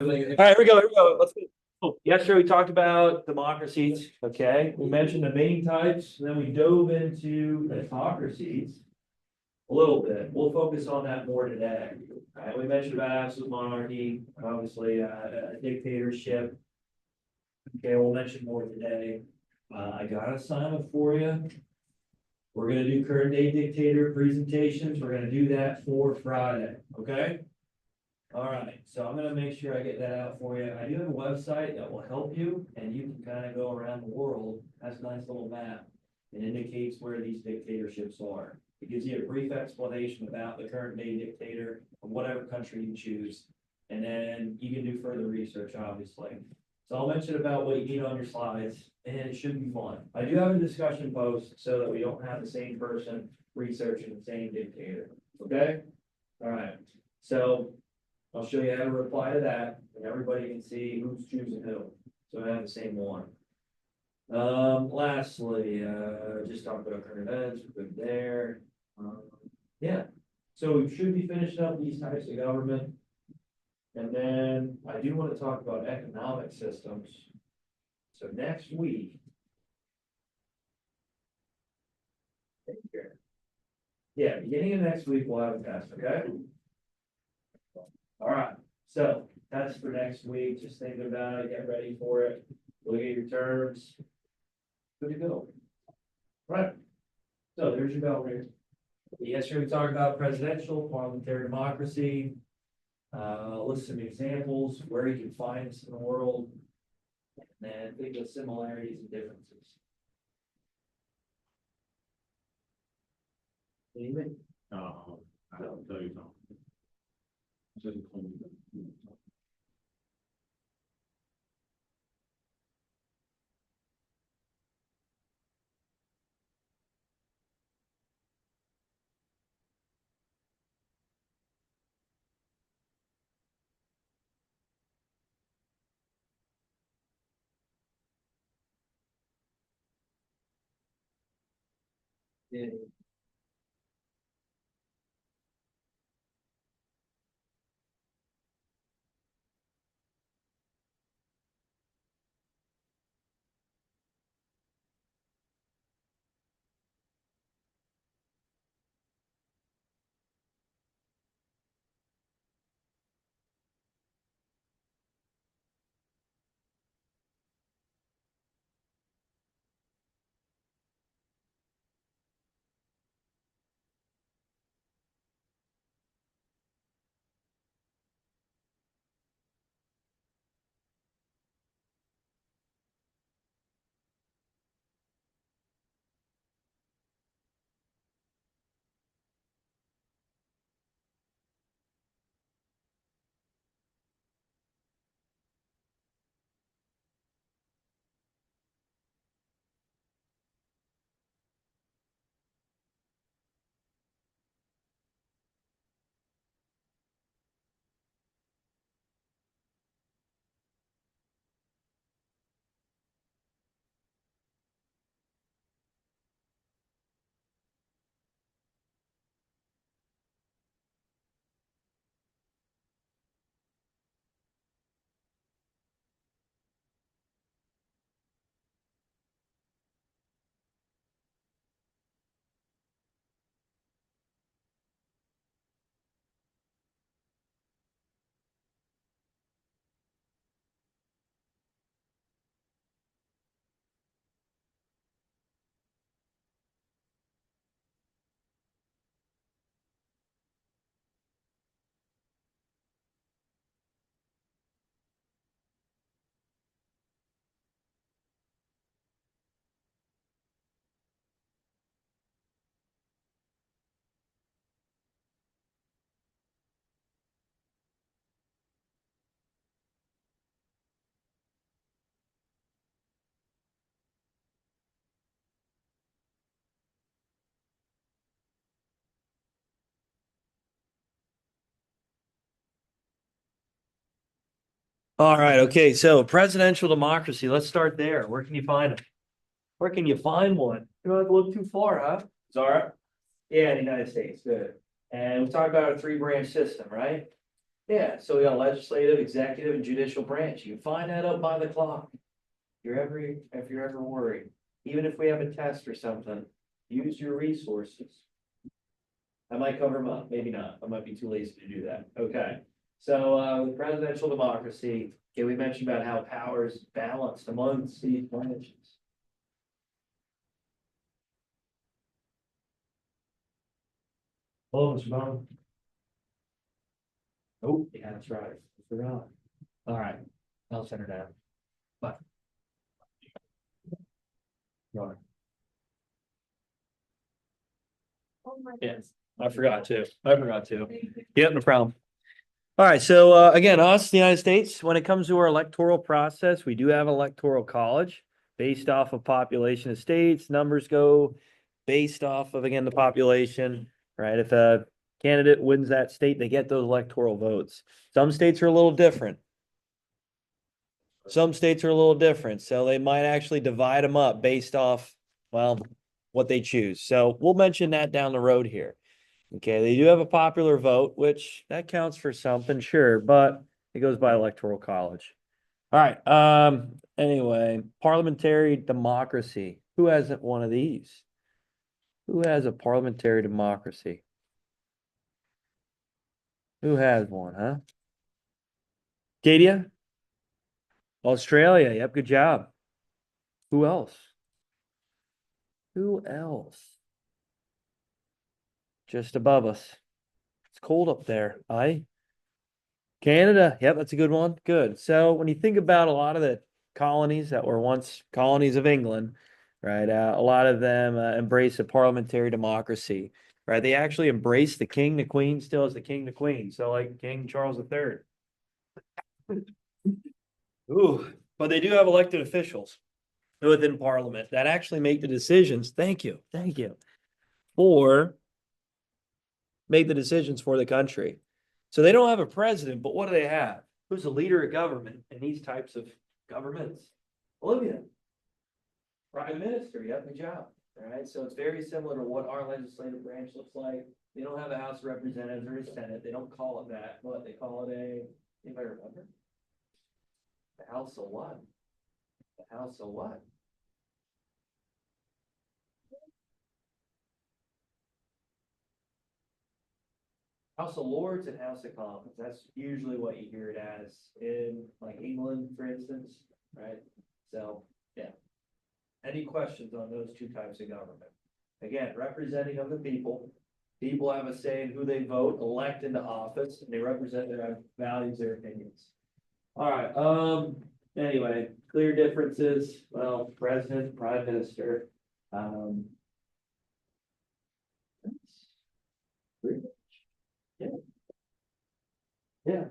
All right, here we go. Here we go. Let's go. Yesterday we talked about democracies. Okay, we mentioned the main types, and then we dove into autocracies a little bit. We'll focus on that more today. All right, we mentioned about absolute monarchy, obviously, dictatorship. Okay, we'll mention more today. I got an assignment for you. We're gonna do current day dictator presentations. We're gonna do that for Friday. Okay. All right, so I'm gonna make sure I get that out for you. I do have a website that will help you, and you can kind of go around the world. That's a nice little map. It indicates where these dictatorships are. It gives you a brief explanation about the current day dictator of whatever country you choose. And then you can do further research, obviously. So I'll mention about what you need on your slides, and it should be fun. I do have a discussion post so that we don't have the same person researching the same dictator, okay? All right, so I'll show you how to reply to that, and everybody can see who's choosing who, so I have the same one. Lastly, just talk about current events, we're good there. Yeah, so we should be finishing up these types of government. And then I do want to talk about economic systems. So next week. Yeah, beginning of next week, we'll have a test, okay? All right, so that's for next week. Just think about it, get ready for it. Look at your terms. Good to go. All right. So there's your bell ring. Yesterday we talked about presidential, parliamentary democracy. List some examples where you can find this in the world. And then think of similarities and differences. Anything? I don't tell you something. Just call me. Yeah. All right. Okay. So presidential democracy. Let's start there. Where can you find it? Where can you find one? You don't have to look too far, huh? Zara? Yeah, in the United States. Good. And we talked about a three branch system, right? Yeah, so we got legislative, executive, and judicial branch. You can find that up by the clock. If you're ever worried, even if we have a test or something, use your resources. I might cover them up, maybe not. I might be too lazy to do that. Okay. So, with presidential democracy, okay, we mentioned about how power is balanced amongst these branches. Oh, Mr. Bowman. Oh, yeah, that's right. I forgot. All right, I'll send her down. Bye. Right. Yes, I forgot to. I forgot to. Yep, no problem. All right, so again, us, the United States, when it comes to our electoral process, we do have electoral college based off of population of states. Numbers go based off of, again, the population, right? If a candidate wins that state, they get those electoral votes. Some states are a little different. Some states are a little different, so they might actually divide them up based off, well, what they choose. So we'll mention that down the road here. Okay, they do have a popular vote, which that counts for something, sure, but it goes by electoral college. All right, anyway, parliamentary democracy. Who has one of these? Who has a parliamentary democracy? Who has one, huh? Cadia? Australia, yep, good job. Who else? Who else? Just above us. It's cold up there. Aye. Canada. Yep, that's a good one. Good. So when you think about a lot of the colonies that were once colonies of England, right? A lot of them embrace a parliamentary democracy, right? They actually embrace the king, the queen still as the king, the queen. So like King Charles III. Ooh, but they do have elected officials within parliament that actually make the decisions. Thank you. For make the decisions for the country. So they don't have a president, but what do they have? Who's the leader of government in these types of governments? Olivia, prime minister. Yep, good job. All right, so it's very similar to what our legislative branch looks like. They don't have a House of Representatives or a Senate. They don't call it that, but they call it anybody remember? The House of what? The House of what? House of Lords and House of Commons. That's usually what you hear it as in like England, for instance, right? So, yeah. Any questions on those two types of government? Again, representing of the people. People have a say in who they vote, elect into office, and they represent their values, their opinions. All right, anyway, clear differences. Well, president, prime minister. Um. Pretty much. Yeah. Yeah.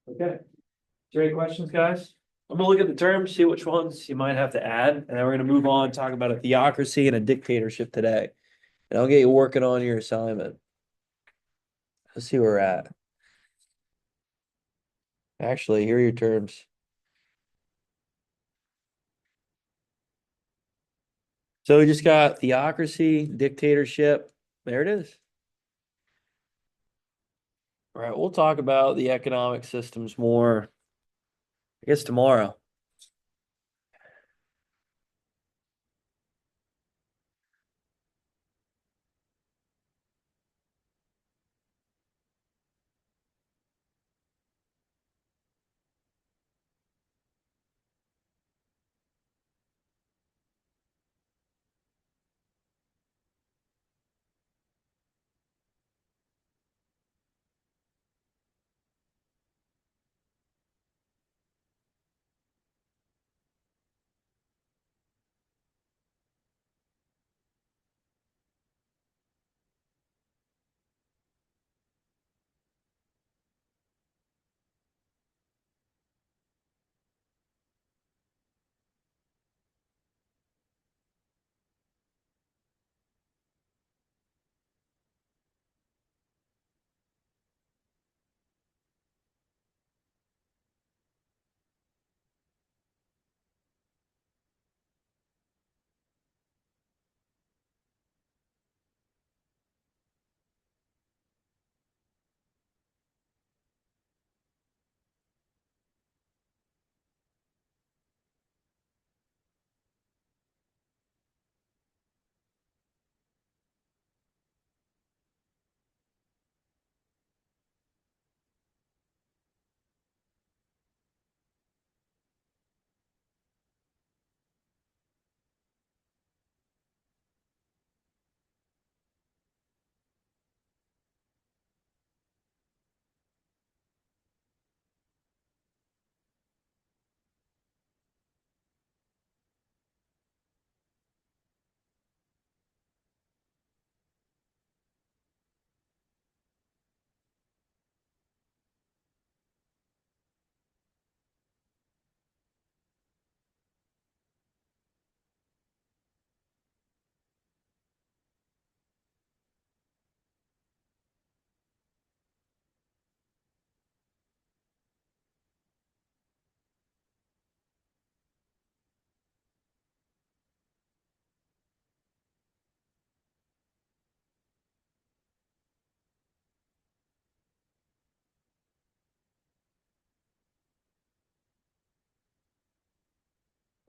Okay. Is there any questions, guys? I'm gonna look at the terms, see which ones you might have to add, and then we're gonna move on, talk about a theocracy and a dictatorship today. And I'll get you working on your assignment. Let's see where we're at. Actually, here are your terms. So we just got theocracy, dictatorship. There it is. All right, we'll talk about the economic systems more, I guess, tomorrow.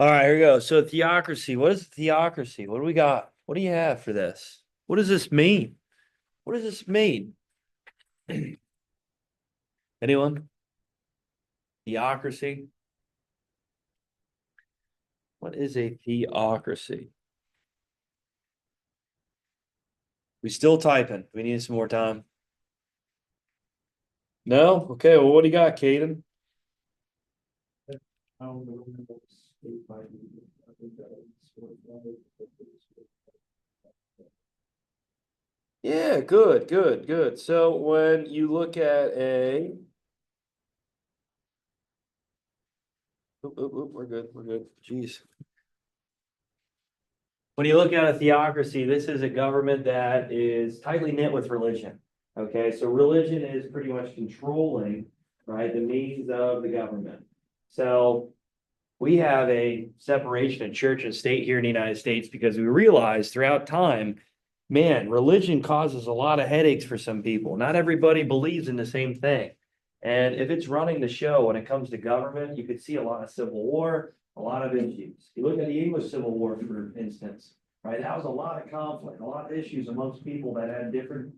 All right, here we go. So theocracy. What is theocracy? What do we got? What do you have for this? What does this mean? What does this mean? Anyone? Theocracy? What is a theocracy? We still typing. We need some more time. No? Okay, well, what do you got, Caden? Yeah, good, good, good. So when you look at a we're good, we're good. Jeez. When you look at a theocracy, this is a government that is tightly knit with religion. Okay, so religion is pretty much controlling, right, the means of the government. So we have a separation of church and state here in the United States because we realize throughout time, man, religion causes a lot of headaches for some people. Not everybody believes in the same thing. And if it's running the show when it comes to government, you could see a lot of civil war, a lot of issues. You look at the English Civil War, for instance, right? That was a lot of conflict, a lot of issues amongst people that had different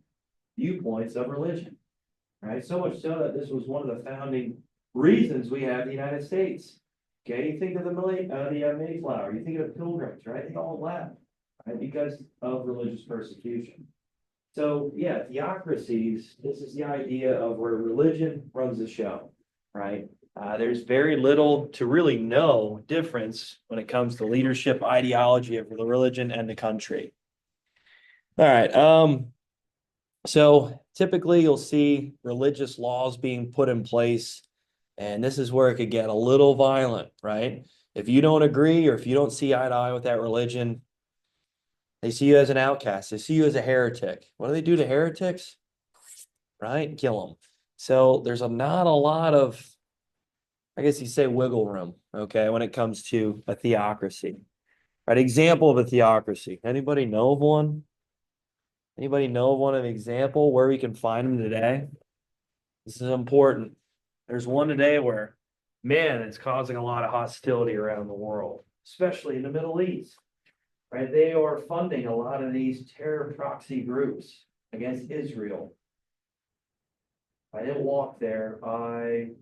viewpoints of religion, right? So much so that this was one of the founding reasons we have the United States. Okay, you think of the Mayflower, you think of the Pilgrims, right? They all left, right? Because of religious persecution. So yeah, theocracies, this is the idea of where religion runs the show, right? There's very little to really no difference when it comes to leadership ideology of the religion and the country. All right. So typically you'll see religious laws being put in place, and this is where it could get a little violent, right? If you don't agree or if you don't see eye to eye with that religion, they see you as an outcast. They see you as a heretic. What do they do to heretics? Right? Kill them. So there's not a lot of, I guess you say, wiggle room, okay, when it comes to a theocracy. Right? Example of a theocracy. Anybody know of one? Anybody know of one of an example where we can find them today? This is important. There's one today where, man, it's causing a lot of hostility around the world, especially in the Middle East. Right? They are funding a lot of these terror proxy groups against Israel. I didn't walk there. Iran,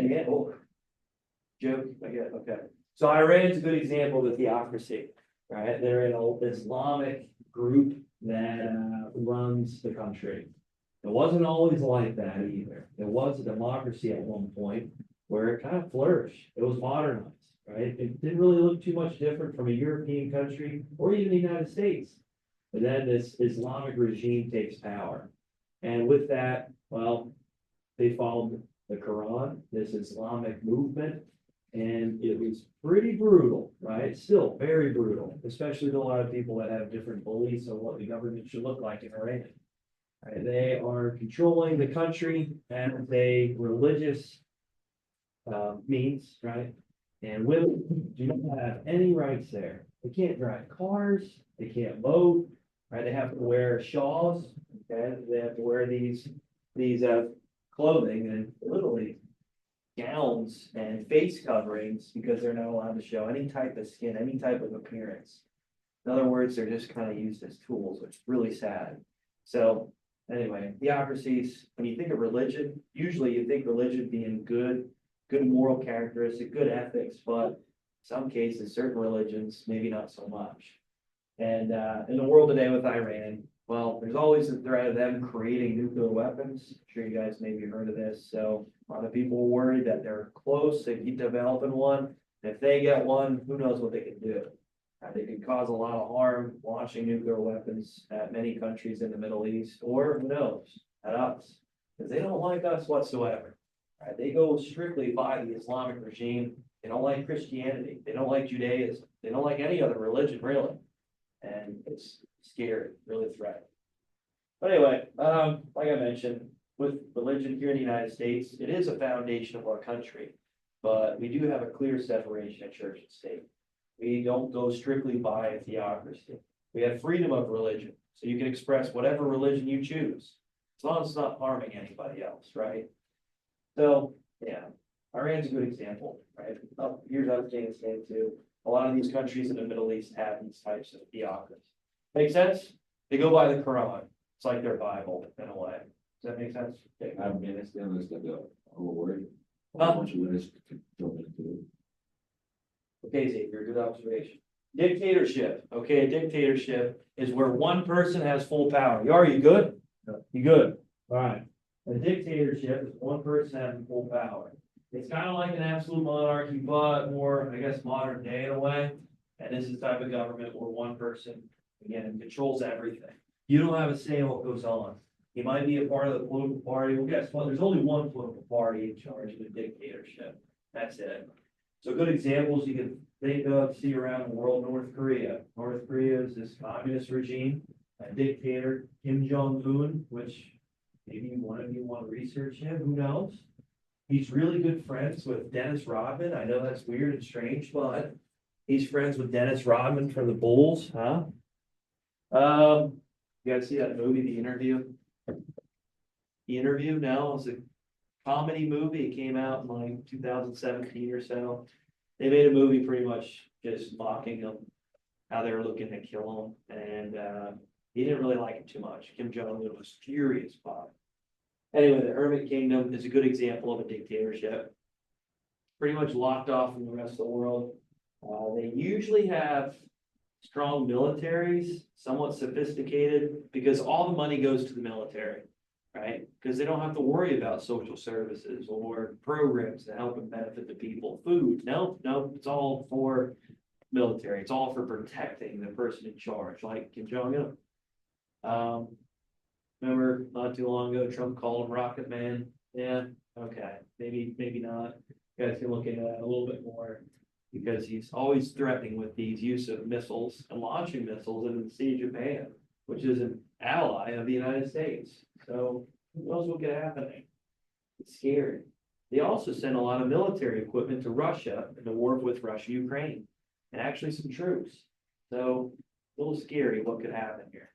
yeah. Oh, joke. I get okay. So Iran's a good example of a theocracy, right? They're an Islamic group that runs the country. It wasn't always like that either. It was a democracy at one point where it kind of flourished. It was modernized, right? It didn't really look too much different from a European country or even the United States. But then this Islamic regime takes power. And with that, well, they followed the Quran, this Islamic movement, and it was pretty brutal, right? Still very brutal, especially to a lot of people that have different beliefs on what the government should look like in Iran. Right? They are controlling the country as a religious means, right? And women do not have any rights there. They can't drive cars, they can't vote, right? They have to wear shawls, okay? They have to wear these clothing and literally gowns and face coverings because they're not allowed to show any type of skin, any type of appearance. In other words, they're just kind of used as tools, which is really sad. So anyway, theocracies, when you think of religion, usually you think religion being good moral characteristic, good ethics, but in some cases, certain religions, maybe not so much. And in the world today with Iran, well, there's always the threat of them creating nuclear weapons. I'm sure you guys maybe heard of this. So a lot of people are worried that they're close to developing one. If they get one, who knows what they can do. They can cause a lot of harm launching nuclear weapons at many countries in the Middle East, or who knows, at us, because they don't like us whatsoever. Right? They go strictly by the Islamic regime. They don't like Christianity. They don't like Judaism. They don't like any other religion, really. And it's scary, really threatening. But anyway, like I mentioned, with religion here in the United States, it is a foundation of our country, but we do have a clear separation of church and state. We don't go strictly by a theocracy. We have freedom of religion, so you can express whatever religion you choose, as long as it's not harming anybody else, right? So Yeah, Iran's a good example, right? Oh, here's Afghanistan too. A lot of these countries in the Middle East have these types of theocracies. Make sense? They go by the Quran. It's like their Bible in a way. Does that make sense? Okay. Afghanistan is like a word. Huh? Bunch of letters to jump into. Okay, Xavier, good observation. Dictatorship. Okay, a dictatorship is where one person has full power. You good? You good? All right. A dictatorship is one person having full power. It's kind of like an absolute monarchy, but more, I guess, modern day in a way. And this is the type of government where one person, again, controls everything. You don't have a say in what goes on. You might be a part of the political party. Well, guess what? There's only one political party in charge of a dictatorship. That's it. So good examples you can think of, see around the world, North Korea. North Korea is this communist regime, a dictator, Kim Jong-un, which maybe one of you want to research him, who knows? He's really good friends with Dennis Rodman. I know that's weird and strange, but he's friends with Dennis Rodman from the Bulls, huh? You guys see that movie, The Interview? The Interview, no, it's a comedy movie. It came out in like 2017 or so. They made a movie pretty much just mocking him, how they were looking to kill him, and he didn't really like it too much. Kim Jong-un was furious about it. Anyway, the Hermit Kingdom is a good example of a dictatorship. Pretty much locked off from the rest of the world. They usually have strong militaries, somewhat sophisticated, because all the money goes to the military, right? Because they don't have to worry about social services or programs to help and benefit the people. Food, no, it's all for military. It's all for protecting the person in charge, like Kim Jong-un. Remember not too long ago, Trump called him Rocket Man. Yeah, okay, maybe not. You guys can look into that a little bit more because he's always threatening with these use of missiles and launching missiles into the sea of Japan, which is an ally of the United States. So who knows what could happen there? It's scary. They also sent a lot of military equipment to Russia in the war with Russia, Ukraine, and actually some troops. So a little scary what could happen here.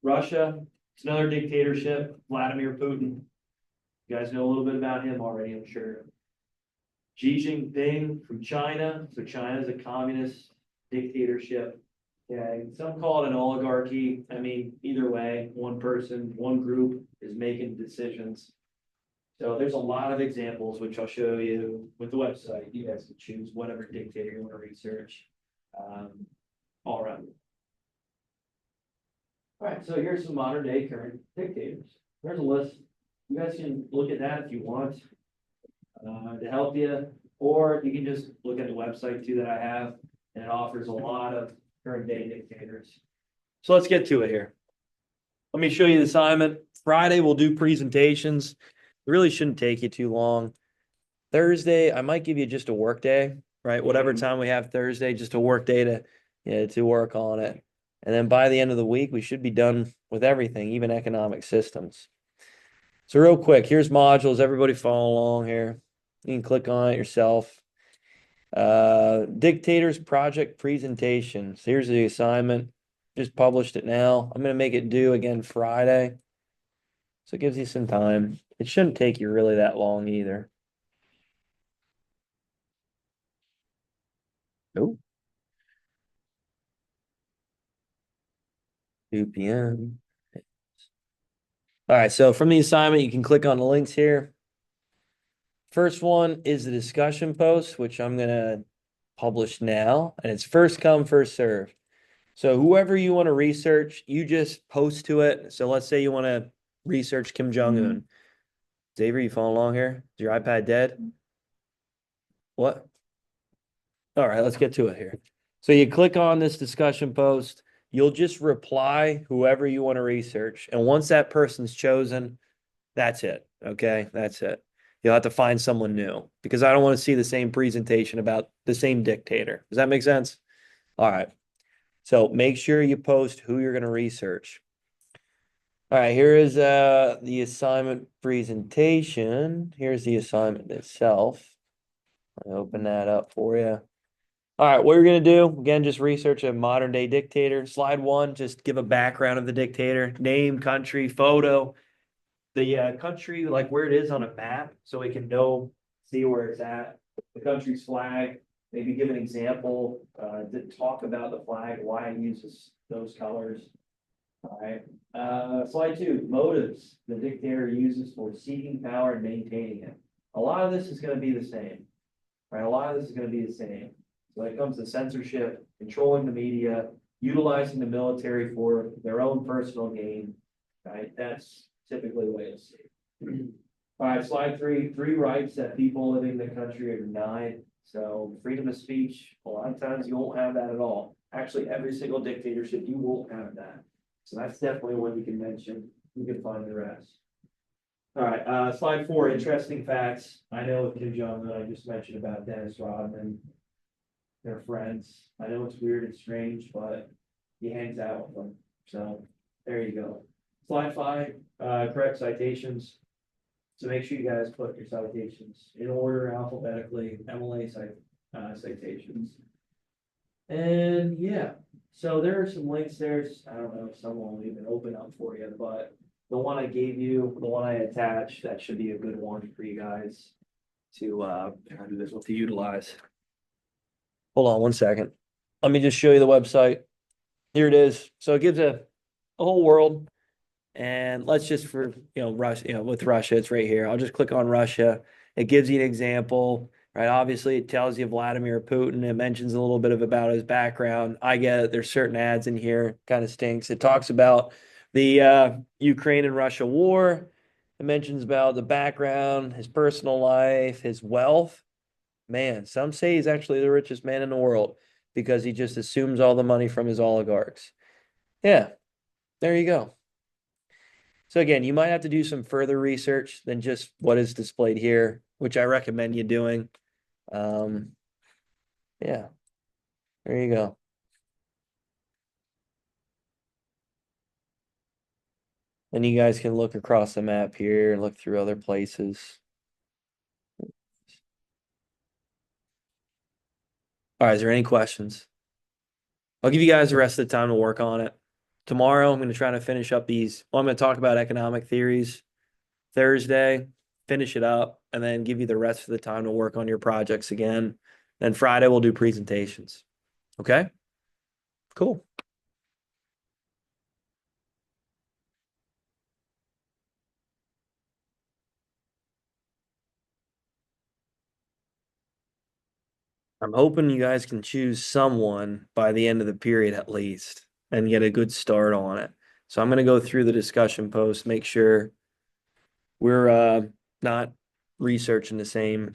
Russia, it's another dictatorship, Vladimir Putin. You guys know a little bit about him already, I'm sure. Xi Jinping from China. So China is a communist dictatorship. Okay, some call it an oligarchy. I mean, either way, one person, one group is making decisions. So there's a lot of examples, which I'll show you with the website. You guys can choose whatever dictator you want to research. All around. All right, so here's some modern day current dictators. There's a list. You guys can look at that if you want to help you, or you can just look at the website too that I have, and it offers a lot of current day dictators. So let's get to it here. Let me show you the assignment. Friday, we'll do presentations. It really shouldn't take you too long. Thursday, I might give you just a work day, right? Whatever time we have Thursday, just a work day to work on it. And then by the end of the week, we should be done with everything, even economic systems. So real quick, here's modules. Everybody follow along here. You can click on it yourself. Dictators project presentation. So here's the assignment. Just published it now. I'm going to make it due again Friday. So it gives you some time. It shouldn't take you really that long either. Nope. 2 p.m. All right, so from the assignment, you can click on the links here. First one is the discussion post, which I'm going to publish now, and it's first come, first serve. So whoever you want to research, you just post to it. So let's say you want to research Kim Jong-un. Xavier, you follow along here? Is your iPad dead? What? All right, let's get to it here. So you click on this discussion post. You'll just reply whoever you want to research. And once that person's chosen, that's it. Okay, that's it. You'll have to find someone new because I don't want to see the same presentation about the same dictator. Does that make sense? All right. So make sure you post who you're going to research. All right, here is the assignment presentation. Here's the assignment itself. I'll open that up for you. All right, what you're going to do, again, just research a modern day dictator. Slide 1, just give a background of the dictator, name, country, photo. the country, like where it is on a map, so we can see where it's at. The country's flag, maybe give an example, to talk about the flag, why it uses those colors. All right, slide 2, motives the dictator uses for seeking power and maintaining it. A lot of this is gonna be the same, right? A lot of this is gonna be the same. So when it comes to censorship, controlling the media, utilizing the military for their own personal gain, right? That's typically the way it's seen. All right, slide 3, 3 rights that people living in the country are denied. So freedom of speech, a lot of times you won't have that at all. Actually, every single dictatorship, you won't have that. So that's definitely one you can mention. You can find the rest. All right, slide 4, interesting facts. I know with Kim Jong-un, I just mentioned about Dennis Rodman. They're friends. I know it's weird and strange, but he hangs out with them. So there you go. Slide 5, correct citations. So make sure you guys put your citations in order alphabetically, MLA citations. And yeah, so there are some links there. I don't know if someone will even open up for you, but the one I gave you, the one I attached, that should be a good one for you guys to do this to utilize. Hold on one second. Let me just show you the website. Here it is. So it gives a whole world. And let's just Russia, with Russia, it's right here. I'll just click on Russia. It gives you an example, right? Obviously, it tells you Vladimir Putin. It mentions a little bit about his background. I get it. There's certain ads in here, kind of stinks. It talks about the Ukraine and Russia war. It mentions about the background, his personal life, his wealth. Man, some say he's actually the richest man in the world because he just assumes all the money from his oligarchs. Yeah, there you go. So again, you might have to do some further research than just what is displayed here, which I recommend you doing. Yeah, there you go. And you guys can look across the map here and look through other places. All right, is there any questions? I'll give you guys the rest of the time to work on it. Tomorrow, I'm going to try to finish up these. Well, I'm going to talk about economic theories. Thursday, finish it up, and then give you the rest of the time to work on your projects again. Then Friday, we'll do presentations. Okay? Cool. I'm hoping you guys can choose someone by the end of the period at least and get a good start on it. So I'm going to go through the discussion post, make sure we're not researching the same